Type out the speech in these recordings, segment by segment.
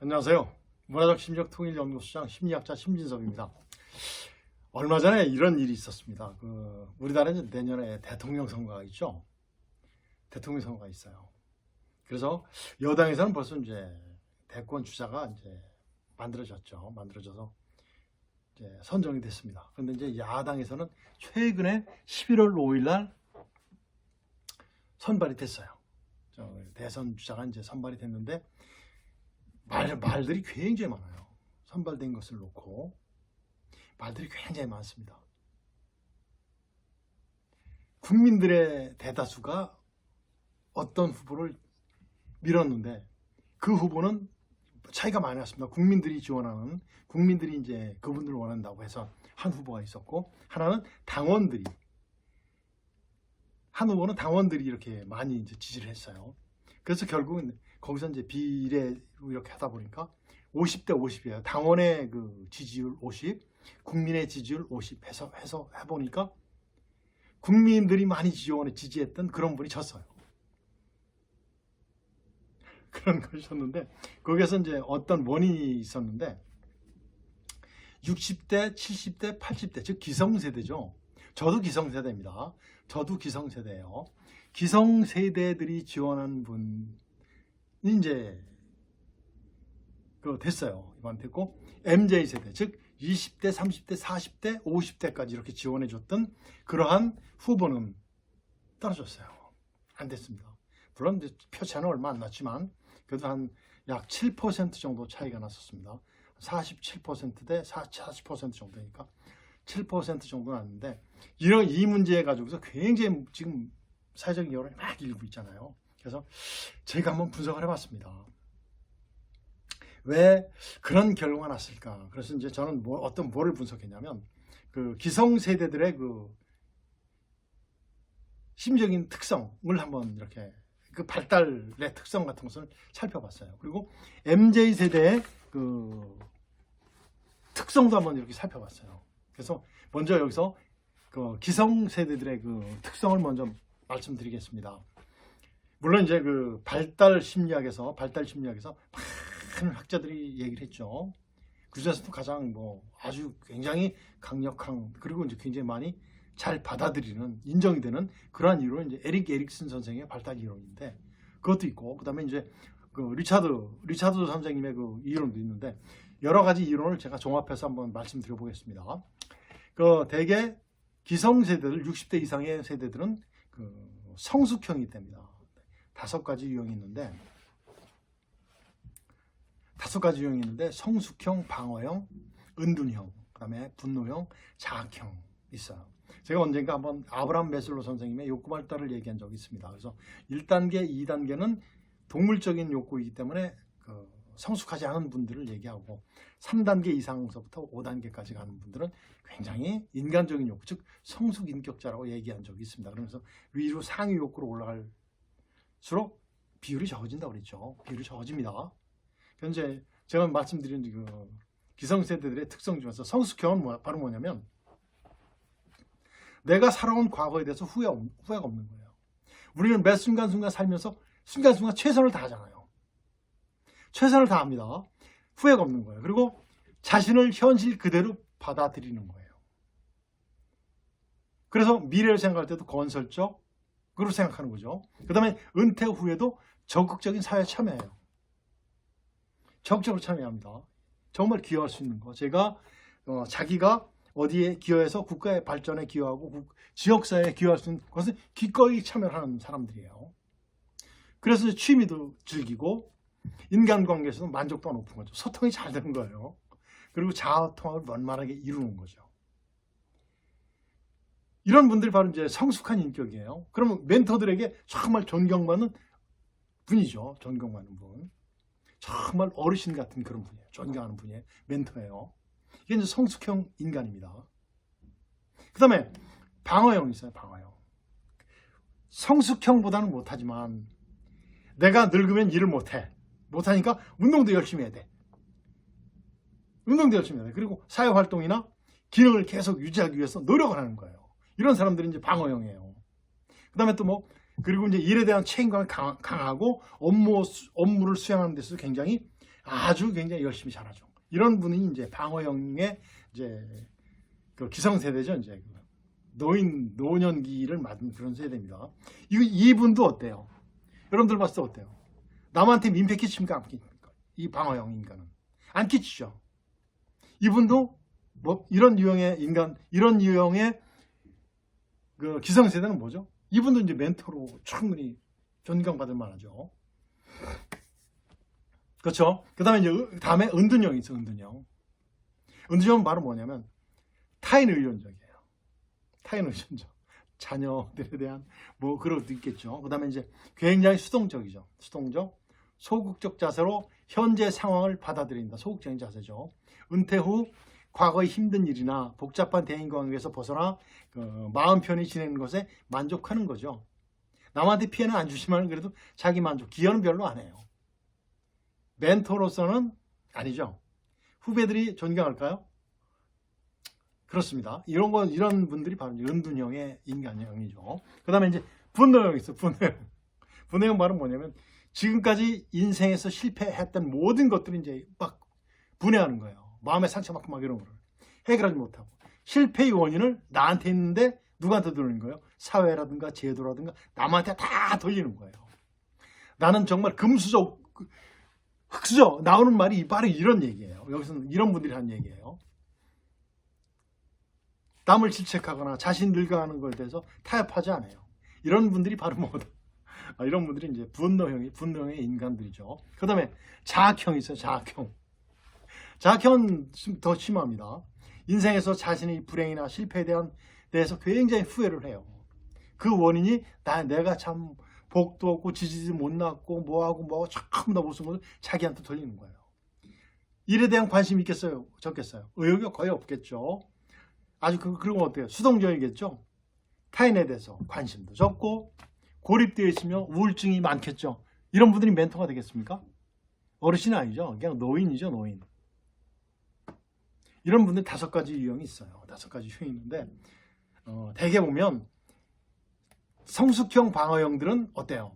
안녕하세요. 문화적 심리학 통일연구소장 심리학자 심진섭입니다. 얼마 전에 이런 일이 있었습니다. 우리나라는 내년에 대통령 선거가 있죠. 대통령 선거가 있어요. 그래서 여당에서는 벌써 이제 대권 주자가 이제 만들어졌죠. 만들어져서 이제 선정이 됐습니다. 그런데 이제 야당에서는 최근에 11월 5일 날 선발이 됐어요. 대선 주자가 이제 선발이 됐는데 말들이 굉장히 많아요. 선발된 것을 놓고 말들이 굉장히 많습니다. 국민들의 대다수가 어떤 후보를 밀었는데 그 후보는 차이가 많이 났습니다. 국민들이 지원하는, 국민들이 이제 그분들을 원한다고 해서 한 후보가 있었고, 하나는 당원들이, 한 후보는 당원들이 이렇게 많이 이제 지지를 했어요. 그래서 결국은 거기서 이제 비례로 이렇게 하다 보니까 50대 50이에요. 당원의 그 지지율 50, 국민의 지지율 50 해서 해보니까 국민들이 많이 지지했던 그런 분이 졌어요. 그런 것이었는데, 거기에서 이제 어떤 원인이 있었는데, 60대, 70대, 80대, 즉 기성세대죠. 저도 기성세대입니다. 저도 기성세대예요. 기성세대들이 지원한 분이 이제 됐어요. 이번 됐고, MZ세대, 즉 20대, 30대, 40대, 50대까지 이렇게 지원해줬던 그러한 후보는 떨어졌어요. 안 됐습니다. 물론 표차는 얼마 안 났지만 그래도 한 약 7% 정도 차이가 났었습니다. 47%대 40% 정도니까 7% 정도 났는데, 이 문제 가지고서 굉장히 지금 사회적 여론이 막 일고 있잖아요. 그래서 제가 한번 분석을 해봤습니다. 왜 그런 결과가 났을까? 그래서 이제 저는 뭐를 분석했냐면, 그 기성세대들의 그 심적인 특성을 한번 이렇게 그 발달의 특성 같은 것을 살펴봤어요. 그리고 MZ세대의 그 특성도 한번 이렇게 살펴봤어요. 그래서 먼저 여기서 그 기성세대들의 그 특성을 먼저 말씀드리겠습니다. 물론 이제 그 발달 심리학에서 많은 학자들이 얘기를 했죠. 그 중에서도 가장 아주 굉장히 강력한, 그리고 이제 굉장히 많이 잘 받아들이는, 인정이 되는 그러한 이론은 이제 에릭 에릭슨 선생의 발달 이론인데, 그것도 있고, 그다음에 이제 그 리차드 선생님의 그 이론도 있는데, 여러 가지 이론을 제가 종합해서 한번 말씀드려 보겠습니다. 대개 기성세대들, 60대 이상의 세대들은 그 성숙형이 됩니다. 5가지 유형이 있는데, 성숙형, 방어형, 은둔형, 그다음에 분노형, 자학형 있어요. 제가 언젠가 한번 아브라함 메슬로 선생님의 욕구 발달을 얘기한 적이 있습니다. 그래서 1단계, 2단계는 동물적인 욕구이기 때문에 성숙하지 않은 분들을 얘기하고, 3단계 이상서부터 5단계까지 가는 분들은 굉장히 인간적인 욕구, 즉 성숙 인격자라고 얘기한 적이 있습니다. 그러면서 위로 상위 욕구로 올라갈수록 비율이 적어진다고 그랬죠. 비율이 적어집니다. 현재 제가 말씀드린 그 기성세대들의 특성 중에서 성숙형은 바로 뭐냐면, 내가 살아온 과거에 대해서 후회가 없는 거예요. 우리는 매 순간순간 살면서 순간순간 최선을 다하잖아요. 최선을 다합니다. 후회가 없는 거예요. 그리고 자신을 현실 그대로 받아들이는 거예요. 그래서 미래를 생각할 때도 건설적으로 생각하는 거죠. 그 다음에 은퇴 후에도 적극적인 사회 참여예요. 적극적으로 참여합니다. 정말 기여할 수 있는 거. 제가 자기가 어디에 기여해서 국가의 발전에 기여하고 지역사회에 기여할 수 있는 것을 기꺼이 참여하는 사람들이에요. 그래서 취미도 즐기고 인간관계에서도 만족도가 높은 거죠. 소통이 잘 되는 거예요. 그리고 자아통합을 원만하게 이루는 거죠. 이런 분들이 바로 이제 성숙한 인격이에요. 그러면 멘토들에게 정말 존경받는 분이죠. 존경받는 분. 정말 어르신 같은 그런 분이에요. 존경하는 분이에요. 멘토예요. 이게 이제 성숙형 인간입니다. 그 다음에 방어형이 있어요. 방어형. 성숙형보다는 못하지만 내가 늙으면 일을 못하니까 운동도 열심히 해야 돼. 그리고 사회활동이나 기능을 계속 유지하기 위해서 노력을 하는 거예요. 이런 사람들이 이제 방어형이에요. 그 다음에 또 그리고 이제 일에 대한 책임감이 강하고 업무를 수행하는 데서 굉장히 아주 굉장히 열심히 잘하죠. 이런 분이 이제 방어형의 이제 그 기성세대죠. 이제 노년기를 맞은 그런 세대입니다. 이분도 어때요? 여러분들 봤을 때 어때요? 남한테 민폐 끼칩니까? 안 끼칩니까? 이 방어형 인간은 안 끼치죠. 이분도 뭐 이런 유형의 인간, 이런 유형의 그 기성세대는 뭐죠? 이분도 이제 멘토로 충분히 존경받을 만하죠. 그렇죠? 그 다음에 이제 다음에 은둔형이 있어. 은둔형은 바로 뭐냐면 타인 의존적이에요. 타인 의존적. 자녀들에 대한 뭐 그런 것도 있겠죠. 그 다음에 이제 굉장히 수동적이죠. 수동적, 소극적 자세로 현재 상황을 받아들인다. 소극적인 자세죠. 은퇴 후 과거의 힘든 일이나 복잡한 대인관계에서 벗어나 마음 편히 지내는 것에 만족하는 거죠. 남한테 피해는 안 주지만 그래도 자기 만족, 기여는 별로 안 해요. 멘토로서는 아니죠. 후배들이 존경할까요? 그렇습니다. 이런 분들이 바로 은둔형의 인간형이죠. 그 다음에 이제 분노형이 있어요. 분노형 바로 뭐냐면 지금까지 인생에서 실패했던 모든 것들이 이제 막 분해하는 거예요. 마음에 상처받고 막 이런 거를 해결하지 못하고 실패의 원인을 나한테 있는데 누구한테 돌리는 거예요? 사회라든가 제도라든가 남한테 다 돌리는 거예요. 나는 정말 금수저 흑수저 나오는 말이 바로 이런 얘기예요. 여기서는 이런 분들이 하는 얘기예요. 남을 질책하거나 자신 늙어가는 것에 대해서 타협하지 않아요. 이런 분들이 바로 뭐다? 이런 분들이 이제 분노형의 인간들이죠. 그 다음에 자학형이 있어요. 자학형은 더 심합니다. 인생에서 자신의 불행이나 실패에 대해서 굉장히 후회를 해요. 그 원인이 내가 참 복도 없고 지지도 못 났고 뭐하고 전부 다 무슨 것을 자기한테 돌리는 거예요. 일에 대한 관심이 있겠어요? 적겠어요? 의욕이 거의 없겠죠. 아주 그런 거 어때요? 수동적이겠죠. 타인에 대해서 관심도 적고 고립되어 있으며 우울증이 많겠죠. 이런 분들이 멘토가 되겠습니까? 어르신은 아니죠. 그냥 노인이죠. 노인. 이런 분들 5가지 유형이 있어요. 5가지 유형이 있는데 대개 보면 성숙형 방어형들은 어때요?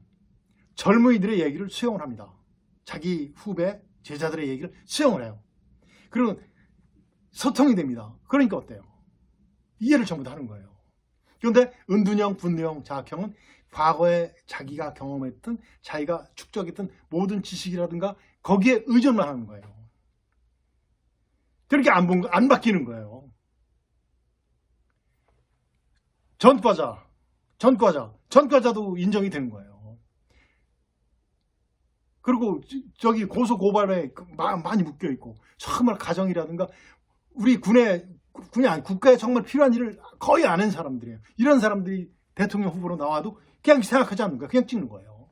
젊은이들의 얘기를 수용을 합니다. 자기 후배, 제자들의 얘기를 수용을 해요. 그리고 소통이 됩니다. 그러니까 어때요? 이해를 전부 다 하는 거예요. 그런데 은둔형, 분노형, 자학형은 과거에 자기가 경험했던, 자기가 축적했던 모든 지식이라든가 거기에 의존만 하는 거예요. 그렇게 안 바뀌는 거예요. 전과자도 인정이 되는 거예요. 그리고 저기 고소 고발에 많이 묶여 있고 정말 가정이라든가 우리 국가에 정말 필요한 일을 거의 안 하는 사람들이에요. 이런 사람들이 대통령 후보로 나와도 그냥 생각하지 않는 거예요. 그냥 찍는 거예요.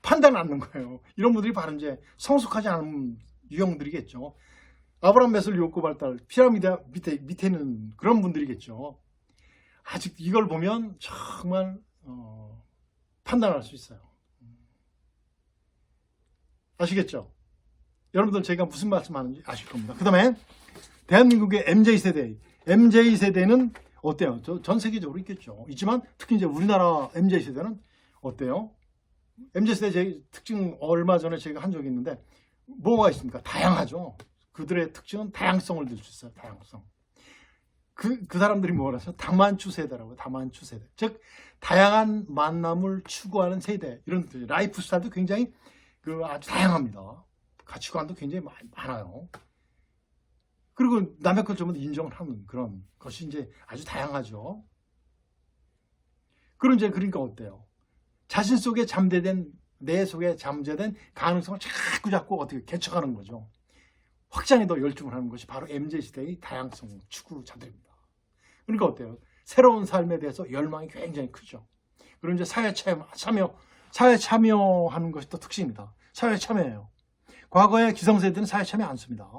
판단 않는 거예요. 이런 분들이 바로 이제 성숙하지 않은 유형들이겠죠. 아브라함 메슬 욕구 발달 피라미드 밑에는 그런 분들이겠죠. 아직 이걸 보면 정말 판단할 수 있어요. 아시겠죠? 여러분들 제가 무슨 말씀하는지 아실 겁니다. 그 다음에 대한민국의 MZ세대는 어때요? 전 세계적으로 있겠죠. 있지만 특히 이제 우리나라 MZ세대는 어때요? MZ세대 특징 얼마 전에 제가 한 적이 있는데 뭐가 있습니까? 다양하죠. 그들의 특징은 다양성을 들 수 있어요. 다양성. 그 사람들이 뭐라서 다만추 세대라고요. 다만추 세대. 즉 다양한 만남을 추구하는 세대. 이런 뜻이에요. 라이프 스타일도 굉장히 아주 다양합니다. 가치관도 굉장히 많아요. 그리고 남의 걸 전부 인정을 하는 그런 것이 이제 아주 다양하죠. 그러니까 어때요? 자신 속에 내 속에 잠재된 가능성을 자꾸 어떻게 개척하는 거죠. 확장에 더 열중을 하는 것이 바로 MZ시대의 다양성 추구자들입니다. 그러니까 어때요? 새로운 삶에 대해서 열망이 굉장히 크죠. 그리고 이제 사회 참여하는 것이 또 특징입니다. 사회 참여예요. 과거의 기성세대는 사회 참여 안 씁니다.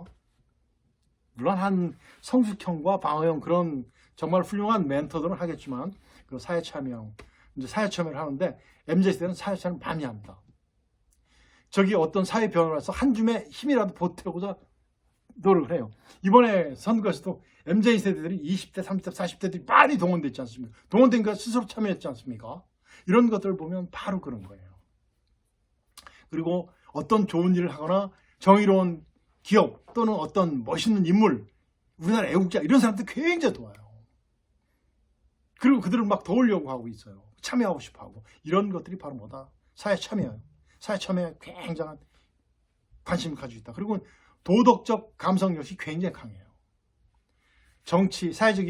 물론 한 성숙형과 방어형 그런 정말 훌륭한 멘토들은 하겠지만 그 사회 참여를 하는데 MZ세대는 사회 참여 많이 합니다. 저기 어떤 사회 변화를 해서 한 줌의 힘이라도 보태고자 노력을 해요. 이번에 선거에서도 MZ세대들이 20대, 30대, 40대들이 많이 동원됐지 않습니까? 동원되니까 스스로 참여했지 않습니까? 이런 것들을 보면 바로 그런 거예요. 그리고 어떤 좋은 일을 하거나 정의로운 기업 또는 어떤 멋있는 인물, 우리나라 애국자 이런 사람들 굉장히 좋아요. 그리고 그들을 막 도우려고 하고 있어요. 참여하고 싶어하고. 이런 것들이 바로 뭐다? 사회 참여예요. 사회 참여에 굉장한 관심을 가지고 있다. 그리고 도덕적 감성 역시 굉장히 강해요. 정치, 사회적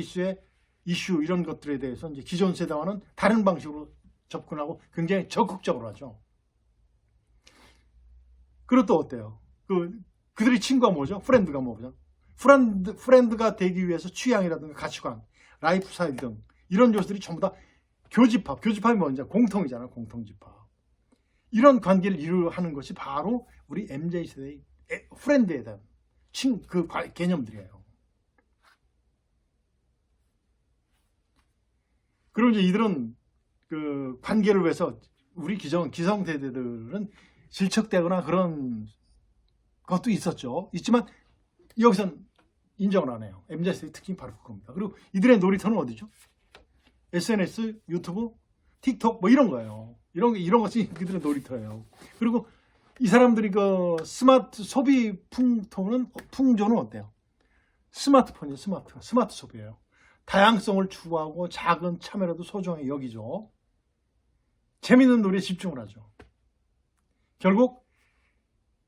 이슈 이런 것들에 대해서 이제 기존 세대와는 다른 방식으로 접근하고 굉장히 적극적으로 하죠. 그리고 또 어때요? 그들의 친구가 뭐죠? 프렌드가 뭐죠? 프렌드가 되기 위해서 취향이라든가 가치관, 라이프 스타일 등 이런 요소들이 전부 다 교집합이 뭔지 공통이잖아요. 공통집합. 이런 관계를 이루하는 것이 바로 우리 MZ세대의 프렌드에 대한 개념들이에요. 그리고 이제 이들은 그 관계를 위해서 우리 기성세대들은 질척대거나 그런 것도 있지만 여기선 인정을 안 해요. MZ세대의 특징이 바로 그겁니다. 그리고 이들의 놀이터는 어디죠? SNS, 유튜브, 틱톡 뭐 이런 거예요. 이런 것이 그들의 놀이터예요. 그리고 이 사람들이 그 스마트 소비 풍조는 어때요? 스마트폰이에요. 스마트 소비예요. 다양성을 추구하고 작은 참여라도 소중하게 여기죠. 재밌는 놀이에 집중을 하죠. 결국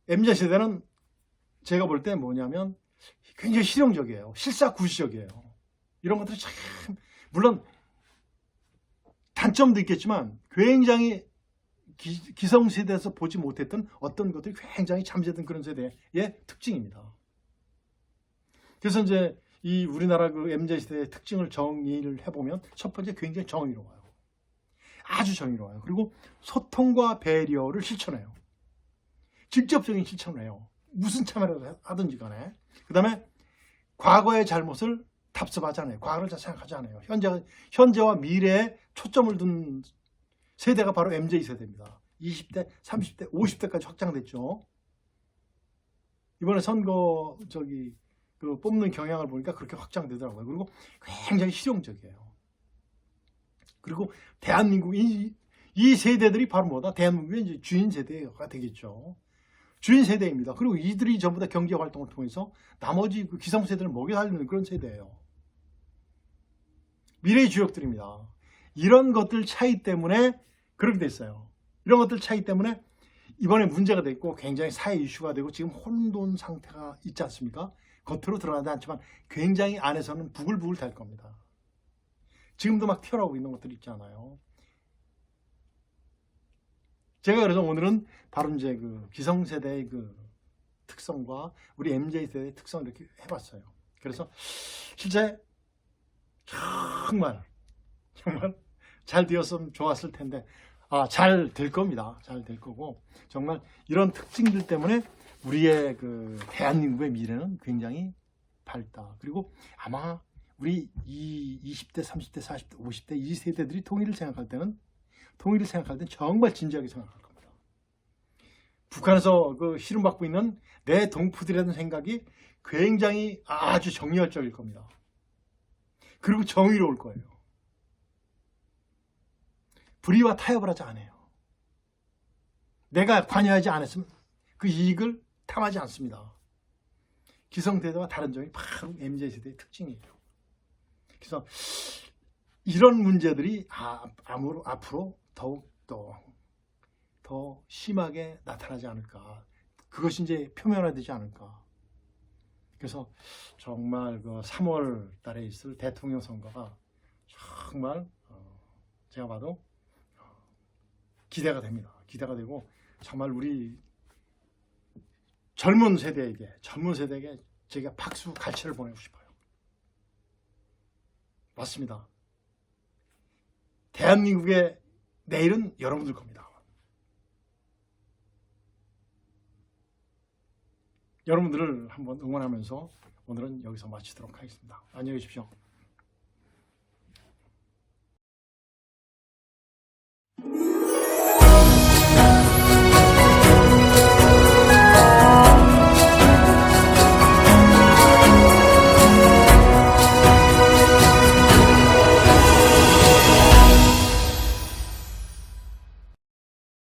MZ세대는 제가 볼 때 뭐냐면 굉장히 실용적이에요. 실사구시적이에요. 이런 것들이 참 물론 단점도 있겠지만 굉장히 기성세대에서 보지 못했던 어떤 것들이 굉장히 잠재된 그런 세대의 특징입니다. 그래서 이제 이 우리나라 그 MZ세대의 특징을 정의를 해보면 첫 번째 굉장히 정의로워요. 아주 정의로워요. 그리고 소통과 배려를 실천해요. 직접적인 실천을 해요. 무슨 참여를 하든지 간에. 그 다음에 과거의 잘못을 답습하지 않아요. 과거를 잘 생각하지 않아요. 현재와 미래에 초점을 둔 세대가 바로 MZ세대입니다. 20대, 30대, 50대까지 확장됐죠. 이번에 선거 뽑는 경향을 보니까 그렇게 확장되더라고요. 그리고 굉장히 실용적이에요. 그리고 대한민국 이 세대들이 바로 뭐다? 대한민국의 이제 주인 세대가 되겠죠. 주인 세대입니다. 그리고 이들이 전부 다 경제 활동을 통해서 나머지 그 기성세대를 먹여 살리는 그런 세대예요. 미래의 주역들입니다. 이런 것들 차이 때문에 그렇게 됐어요. 이런 것들 차이 때문에 이번에 문제가 됐고 굉장히 사회 이슈가 되고 지금 혼돈 상태가 있지 않습니까? 겉으로 드러나지 않지만 굉장히 안에서는 부글부글 될 겁니다. 지금도 막 튀어나오고 있는 것들이 있잖아요. 제가 그래서 오늘은 바로 이제 그 기성세대의 그 특성과 우리 MZ세대의 특성을 이렇게 해봤어요. 그래서 실제 정말 잘 되었으면 좋았을 텐데 잘 될 겁니다. 잘 될 거고 정말 이런 특징들 때문에 우리의 그 대한민국의 미래는 굉장히 밝다. 그리고 아마 우리 이 20대, 30대, 40대, 50대 이 세대들이 통일을 생각할 때는 정말 진지하게 생각할 겁니다. 북한에서 그 실험받고 있는 내 동포들이라는 생각이 굉장히 아주 정열적일 겁니다. 그리고 정의로울 거예요. 불의와 타협을 하지 않아요. 내가 관여하지 않았으면 그 이익을 탐하지 않습니다. 기성세대와 다른 점이 바로 MZ세대의 특징이에요. 그래서 이런 문제들이 앞으로 더욱더 더 심하게 나타나지 않을까. 그것이 이제 표면화되지 않을까. 그래서 정말 그 3월 달에 있을 대통령 선거가 정말 제가 봐도 기대가 됩니다. 기대가 되고 정말 우리 젊은 세대에게 제가 박수 갈채를 보내고 싶어요. 맞습니다. 대한민국의 내일은 여러분들 겁니다. 여러분들을 한번 응원하면서 오늘은 여기서 마치도록 하겠습니다. 안녕히 계십시오.